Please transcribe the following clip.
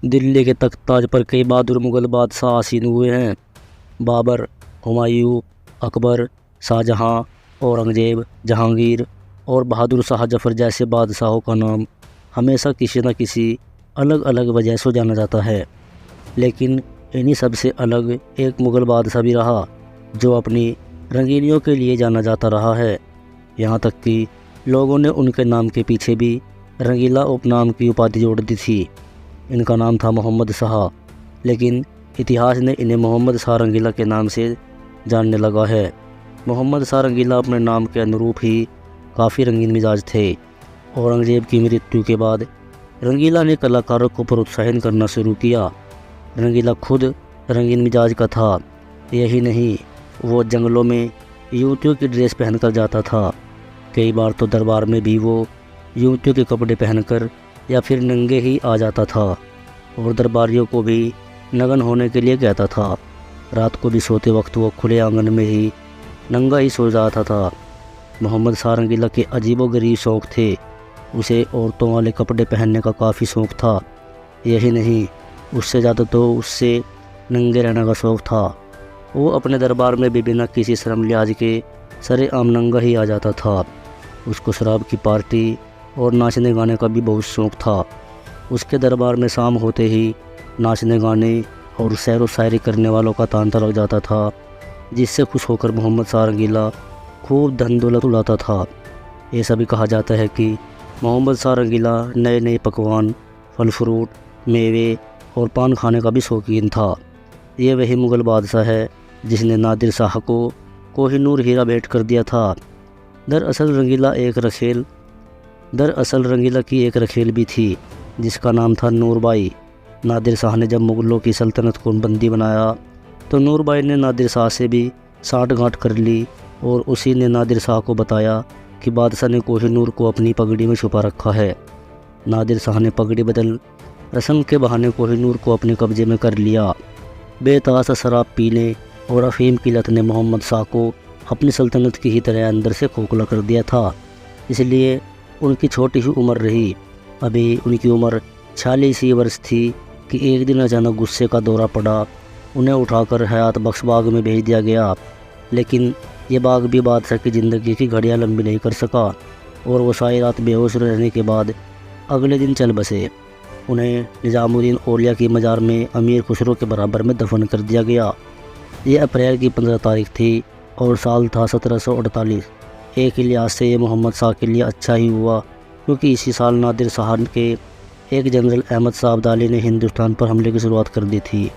दिल्ली के तख्त ताज पर कई बहादुर मुग़ल बादशाह आसीन हुए हैं। बाबर, हुमायूं, अकबर, शाहजहां, औरंगज़ेब, जहांगीर और बहादुर शाह जफ़र जैसे बादशाहों का नाम हमेशा किसी न किसी अलग अलग वजह से जाना जाता है। लेकिन इन्हीं सबसे अलग एक मुग़ल बादशाह भी रहा जो अपनी रंगीनियों के लिए जाना जाता रहा है। यहाँ तक कि लोगों ने उनके नाम के पीछे भी रंगीला उपनाम की उपाधि जोड़ दी थी। इनका नाम था मोहम्मद शाह, लेकिन इतिहास ने इन्हें मोहम्मद शाह रंगीला के नाम से जानने लगा है। मोहम्मद शाह रंगीला अपने नाम के अनुरूप ही काफ़ी रंगीन मिजाज थे। औरंगज़ेब की मृत्यु के बाद रंगीला ने कलाकारों को प्रोत्साहन करना शुरू किया। रंगीला खुद रंगीन मिजाज का था। यही नहीं, वो जंगलों में युवतियों की ड्रेस पहनकर जाता था। कई बार तो दरबार में भी वो युवतियों के कपड़े पहनकर या फिर नंगे ही आ जाता था और दरबारियों को भी नग्न होने के लिए कहता था। रात को भी सोते वक्त वो खुले आंगन में ही नंगा ही सो जाता था। मोहम्मद शाह रंगीला के अजीबोगरीब शौक़ थे। उसे औरतों वाले कपड़े पहनने का काफ़ी शौक़ था। यही नहीं, उससे ज़्यादा तो उससे नंगे रहने का शौक़ था। वो अपने दरबार में भी बिना किसी शर्म लिहाज के सरेआम नंगा ही आ जाता था। उसको शराब की पार्टी और नाचने गाने का भी बहुत शौक़ था। उसके दरबार में शाम होते ही नाचने गाने और सैर व शायरी करने वालों का तांता लग जाता था, जिससे खुश होकर मोहम्मद शाह रंगीला खूब धन दौलत उड़ाता था। ये सभी कहा जाता है कि मोहम्मद शाह रंगीला नए नए पकवान, फल फ्रूट, मेवे और पान खाने का भी शौकीन था। ये वही मुग़ल बादशाह है जिसने नादिर शाह को कोहिनूर हीरा भेंट कर दिया था। दरअसल रंगीला की एक रखेल भी थी जिसका नाम था नूरबाई। नादिर शाह ने जब मुग़लों की सल्तनत को बंदी बनाया तो नूरबाई ने नादिर शाह से भी साठगांठ कर ली और उसी ने नादिर शाह को बताया कि बादशाह ने कोहिनूर को अपनी पगड़ी में छुपा रखा है। नादिर शाह ने पगड़ी बदल रस्म के बहाने कोहिनूर को अपने कब्जे में कर लिया। बेतहाशा शराब पीने और अफीम की लत ने मोहम्मद शाह को अपनी सल्तनत की ही तरह अंदर से खोखला कर दिया था। इसलिए उनकी छोटी ही उम्र रही। अभी उनकी उम्र 46 ही वर्ष थी कि एक दिन अचानक गुस्से का दौरा पड़ा। उन्हें उठाकर हयात बख्श बाग में भेज दिया गया। लेकिन ये बाग भी बादशाह की ज़िंदगी की घड़ियाँ लंबी नहीं कर सका और वो सारी रात बेहोश रहने के बाद अगले दिन चल बसे। उन्हें निज़ामुद्दीन औलिया की मज़ार में अमीर खुसरो के बराबर में दफन कर दिया गया। ये अप्रैल की 15 तारीख थी और साल था 1748। एक लिहाज से ये मोहम्मद शाह के लिए अच्छा ही हुआ, क्योंकि इसी साल नादिर शाह के एक जनरल अहमद शाह अब्दाली ने हिंदुस्तान पर हमले की शुरुआत कर दी थी।